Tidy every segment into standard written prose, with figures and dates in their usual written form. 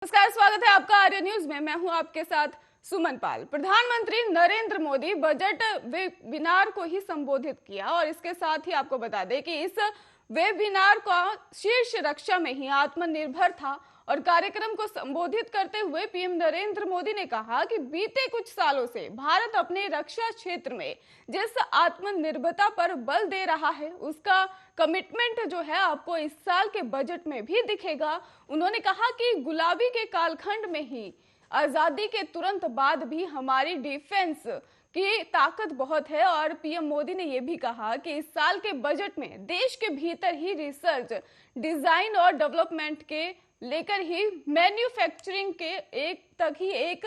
नमस्कार, स्वागत है आपका आर्य न्यूज में। मैं हूं आपके साथ सुमन पाल। प्रधानमंत्री नरेंद्र मोदी बजट वेबिनार को ही संबोधित किया और इसके साथ ही आपको बता दें कि इस वेबिनार का शीर्ष रक्षा में ही आत्मनिर्भर था। और कार्यक्रम को संबोधित करते हुए पीएम नरेंद्र मोदी ने कहा कि बीते कुछ सालों से भारत अपने रक्षा क्षेत्र में जिस आत्मनिर्भरता पर बल दे रहा है उसका कमिटमेंट जो है आपको इस साल के बजट में भी दिखेगा। उन्होंने कहा कि गुलाबी के कालखंड में ही आजादी के तुरंत बाद भी हमारी डिफेंस की ताकत बहुत है। और पीएम मोदी ने यह भी कहा कि इस साल के बजट में देश के भीतर ही रिसर्च, डिजाइन और डेवलपमेंट के लेकर ही मैन्युफैक्चरिंग के एक तक ही एक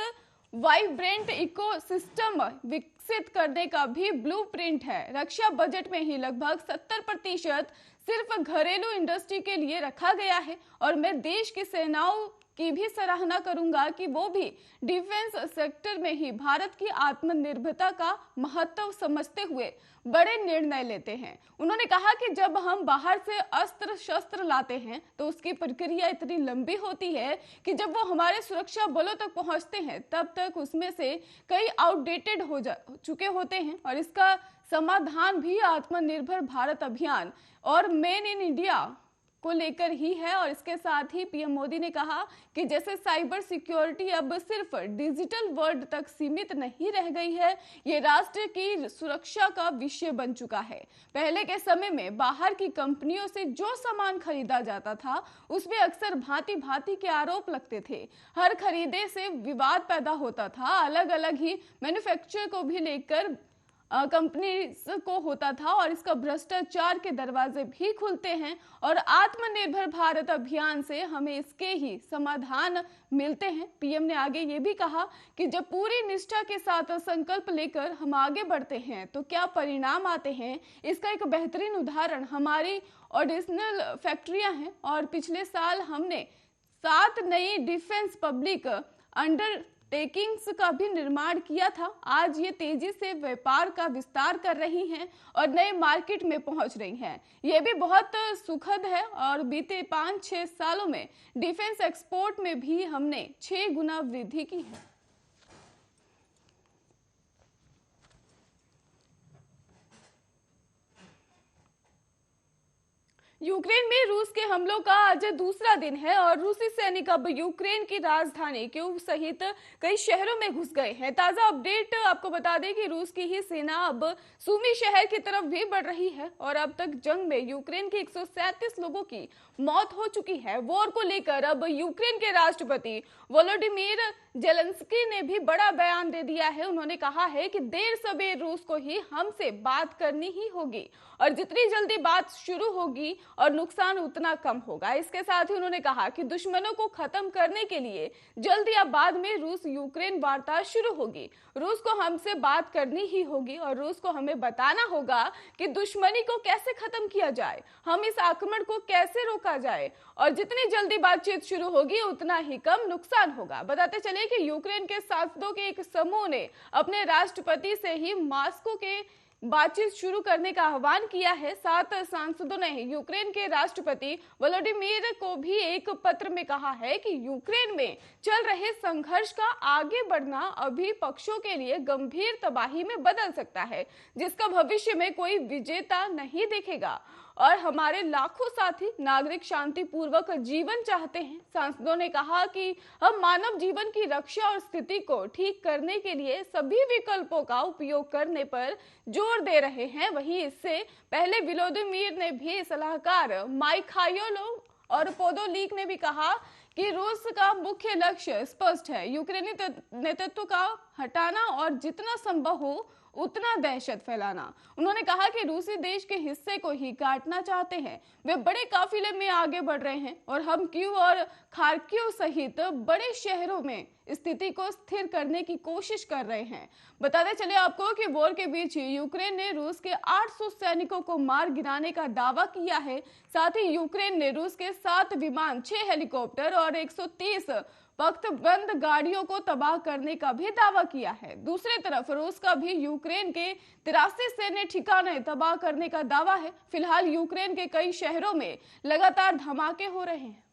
वाइब्रेंट इकोसिस्टम विकसित करने का भी ब्लूप्रिंट है। रक्षा बजट में ही लगभग 70% सिर्फ घरेलू इंडस्ट्री के लिए रखा गया है और मैं देश की सेनाओं की भी सराहना करूंगा कि वो भी डिफेंस सेक्टर में ही भारत की आत्मनिर्भरता का महत्व समझते हुए बड़े निर्णय लेते हैं। उन्होंने कहा कि जब हम बाहर से अस्त्र शस्त्र लाते हैं तो उसकी प्रक्रिया इतनी लंबी होती है कि जब वो हमारे सुरक्षा बलों तक पहुंचते हैं तब तक उसमें से कई आउटडेटेड हो चुके होते हैं। और इसका समाधान भी आत्मनिर्भर भारत अभियान और मेक इन इंडिया को लेकर ही है। और इसके साथ ही पीएम मोदी ने कहा कि जैसे साइबर सिक्योरिटी अब सिर्फ डिजिटल वर्ल्ड तक सीमित नहीं रह गई है, ये राष्ट्र की सुरक्षा का विषय बन चुका है। पहले के समय में बाहर की कंपनियों से जो सामान खरीदा जाता था उसमें अक्सर भांति भांति के आरोप लगते थे, हर खरीदे से विवाद पैदा होता था, अलग अलग ही मैन्युफैक्चर को भी लेकर कंपनी को होता था और इसका भ्रष्टाचार के दरवाजे भी खुलते हैं। और आत्मनिर्भर भारत अभियान से हमें इसके ही समाधान मिलते हैं। पीएम ने आगे ये भी कहा कि जब पूरी निष्ठा के साथ संकल्प लेकर हम आगे बढ़ते हैं तो क्या परिणाम आते हैं, इसका एक बेहतरीन उदाहरण हमारी ऑडिशनल फैक्ट्रियां हैं। और पिछले साल हमने 7 नई डिफेंस पब्लिक अंडरटेकिंग्स का भी निर्माण किया था। आज ये तेजी से व्यापार का विस्तार कर रही हैं और नए मार्केट में पहुंच रही हैं। ये भी बहुत सुखद है। और बीते 5-6 सालों में डिफेंस एक्सपोर्ट में भी हमने 6 गुना वृद्धि की है। यूक्रेन में रूस के हमलों का आज दूसरा दिन है और रूसी सैनिक अब यूक्रेन की राजधानी कीव सहित कई शहरों में घुस गए हैं। ताजा अपडेट आपको बता दें कि रूस की ही सेना अब सुमी शहर की तरफ भी बढ़ रही है और अब तक जंग में यूक्रेन के 137 लोगों की मौत हो चुकी है। वॉर को लेकर अब यूक्रेन के राष्ट्रपति वोलोडिमीर जेलेंस्की ने भी बड़ा बयान दे दिया है। उन्होंने कहा है कि देर सबेर रूस को ही हमसे बात करनी ही होगी और जितनी जल्दी बात शुरू होगी और नुकसान उतना कम होगा। इसके साथ ही उन्होंने कहा कि दुश्मनों को खत्म करने के लिए जल्द या बाद में रूस यूक्रेन वार्ता शुरू होगी। रूस को हमसे बात करनी ही होगी और रूस को हमें बताना होगा कि दुश्मनी को कैसे खत्म किया जाए, हम इस आक्रमण को कैसे रोका जाए और जितनी जल्दी बातचीत शुरू होगी उतना ही कम नुकसान होगा। बताते चले कि यूक्रेन के सांसदों के एक समूह ने अपने राष्ट्रपति से ही मास्को के बातचीत शुरू करने का आह्वान किया है। 7 सांसदों ने यूक्रेन के राष्ट्रपति व्लादिमीर को भी एक पत्र में कहा है कि यूक्रेन में चल रहे संघर्ष का आगे बढ़ना अभी पक्षों के लिए गंभीर तबाही में बदल सकता है, जिसका भविष्य में कोई विजेता नहीं देखेगा और हमारे लाखों साथी नागरिक शांतिपूर्वक जीवन चाहते हैं। सांसदों ने कहा कि हम मानव जीवन की रक्षा और स्थिति को ठीक करने के लिए सभी विकल्पों का उपयोग करने पर जोर दे रहे हैं। वहीं इससे पहले व्लादिमीर ने भी सलाहकार माइखाइलो और पोदोलिक ने भी कहा कि रूस का मुख्य लक्ष्य स्पष्ट है, यूक्रेनी नेतृत्व का हटाना और जितना संभव हो उतना दहशत फैलाना। उन्होंने कहा कि रूसी देश के हिस्से को ही काटना चाहते हैं। वे बड़े काफिले में आगे बढ़ रहे हैं और हम कीव और खार्किव सहित बड़े शहरों में स्थिति को स्थिर करने की कोशिश कर रहे हैं। बताते चले आपको कि वॉर के बीच यूक्रेन ने रूस के 800 सैनिकों को मार गिराने का दावा किया है। साथ ही यूक्रेन ने रूस के 7 विमान, 6 हेलीकॉप्टर और 130 वक्तबंद गाड़ियों को तबाह करने का भी दावा किया है। दूसरी तरफ रूस का भी यूक्रेन के 83 सैन्य ठिकाने तबाह करने का दावा है। फिलहाल यूक्रेन के कई शहरों में लगातार धमाके हो रहे हैं।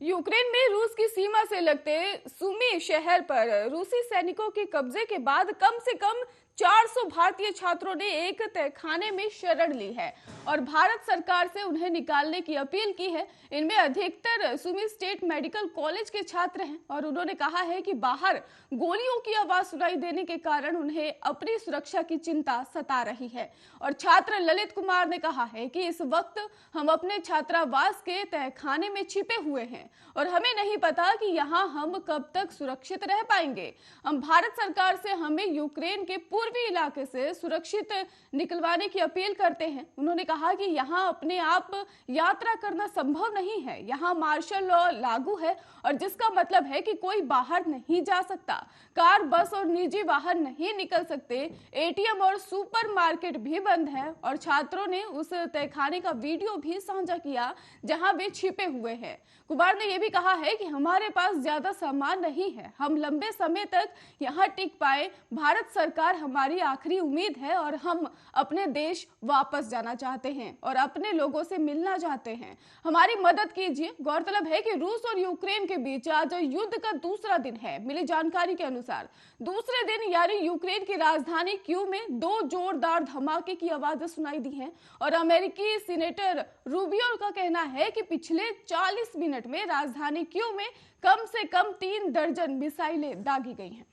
यूक्रेन में रूस की सीमा से लगते सुमी शहर पर रूसी सैनिकों के कब्जे के बाद कम से कम 400 भारतीय छात्रों ने एक तहखाने में शरण ली है और भारत सरकार से उन्हें निकालने की अपील की है। इनमें अधिकतर सुमी स्टेट मेडिकल कॉलेज के छात्र हैं और उन्होंने कहा है कि बाहर गोलियों की आवाज सुनाई देने के कारण उन्हें अपनी सुरक्षा की चिंता सता रही है। और छात्र ललित कुमार ने कहा है कि इस वक्त हम अपने छात्रावास के तहखाने में छिपे हुए हैं और हमें नहीं पता कि यहाँ हम कब तक सुरक्षित रह पाएंगे। हम भारत सरकार से हमें यूक्रेन के पूर्वी इलाके से सुरक्षित निकलवाने की अपील करते हैं। उन्होंने कहा कि यहाँ अपने आप यात्रा करना संभव नहीं है, यहाँ मार्शल लॉ लागू है और जिसका मतलब है कि कोई बाहर नहीं जा सकता, कार, बस और निजी वाहन नहीं निकल सकते, एटीएम और सुपरमार्केट भी बंद है। और छात्रों ने उस तहखाने का वीडियो भी साझा किया जहां वे छिपे हुए हैं। कुमार ने यह भी कहा है कि हमारे पास ज्यादा सामान नहीं है, हम लंबे समय तक यहाँ टिक पाए, भारत सरकार हमारी आखिरी उम्मीद है और हम अपने देश वापस जाना चाहते हैं और अपने लोगों से मिलना चाहते हैं, हमारी मदद कीजिए। गौरतलब है कि रूस और यूक्रेन के बीच आज युद्ध का दूसरा दिन है। मिली जानकारी के अनुसार दूसरे दिन यानी यूक्रेन की राजधानी कीव में 2 जोरदार धमाके की आवाजें सुनाई दी हैं और अमेरिकी सीनेटर रूबियो का कहना है कि पिछले 40 मिनट में राजधानी कीव में कम से कम 3 दर्जन मिसाइलें दागी गई हैं।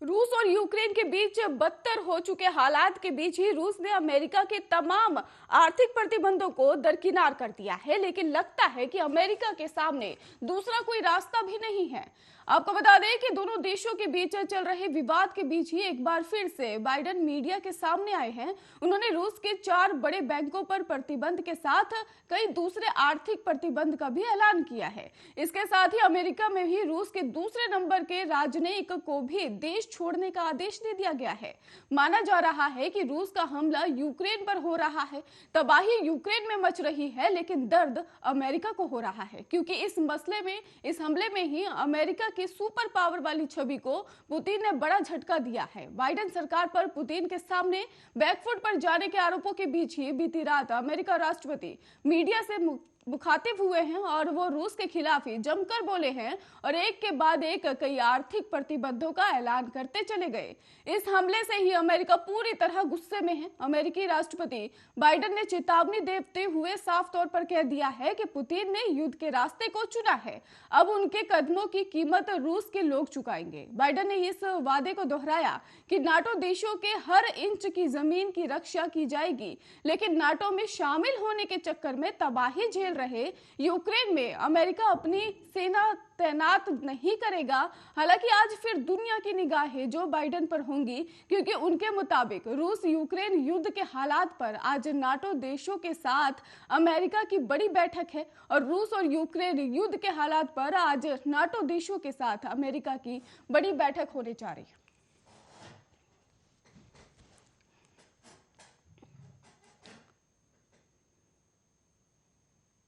रूस और यूक्रेन के बीच बदतर हो चुके हालात के बीच ही रूस ने अमेरिका के तमाम आर्थिक प्रतिबंधों को दरकिनार कर दिया है, लेकिन लगता है कि अमेरिका के सामने दूसरा कोई रास्ता भी नहीं है। आपको बता दें कि दोनों देशों के बीच चल रहे विवाद के बीच ही एक बार फिर से बाइडेन मीडिया के सामने आए हैं। उन्होंने रूस के 4 बड़े बैंकों पर प्रतिबंध के साथ कई दूसरे आर्थिक प्रतिबंध का भी ऐलान किया है। इसके साथ ही अमेरिका में भी रूस के दूसरे नंबर के राजनयिक को भी देश छोड़ने का आदेश दे दिया गया है। माना जा रहा है कि रूस का हमला यूक्रेन पर हो रहा है, तबाही यूक्रेन में मच रही है, लेकिन दर्द अमेरिका को हो रहा है, क्योंकि इस हमले में ही अमेरिका की सुपर पावर वाली छवि को पुतिन ने बड़ा झटका दिया है। बाइडेन सरकार पर पुतिन के सामने बैकफुट पर जाने के आरोपों के बीच ही बीती रात अमेरिका राष्ट्रपति मीडिया से मुखातिब हुए हैं और वो रूस के खिलाफ ही जमकर बोले हैं और एक के बाद एक कई आर्थिक प्रतिबंधों का ऐलान करते चले गए। इस हमले से ही अमेरिका पूरी तरह गुस्से में है। अमेरिकी राष्ट्रपति बाइडेन ने चेतावनी देते हुए साफ तौर पर कह दिया है कि पुतिन ने युद्ध के रास्ते को चुना है, अब उनके कदमों की कीमत रूस के लोग चुकाएंगे। बाइडेन ने इस वादे को दोहराया कि नाटो देशों के हर इंच की जमीन की रक्षा की जाएगी, लेकिन नाटो में शामिल होने के चक्कर में तबाही झेल रहे यूक्रेन में अमेरिका अपनी सेना तैनात नहीं करेगा। हालांकि आज फिर दुनिया की निगाहें जो बाइडेन पर होंगी, क्योंकि उनके मुताबिक रूस यूक्रेन युद्ध के हालात पर आज नाटो देशों के साथ अमेरिका की बड़ी बैठक है और रूस और यूक्रेन युद्ध के हालात पर आज नाटो देशों के साथ अमेरिका की बड़ी बैठक होने जा रही है।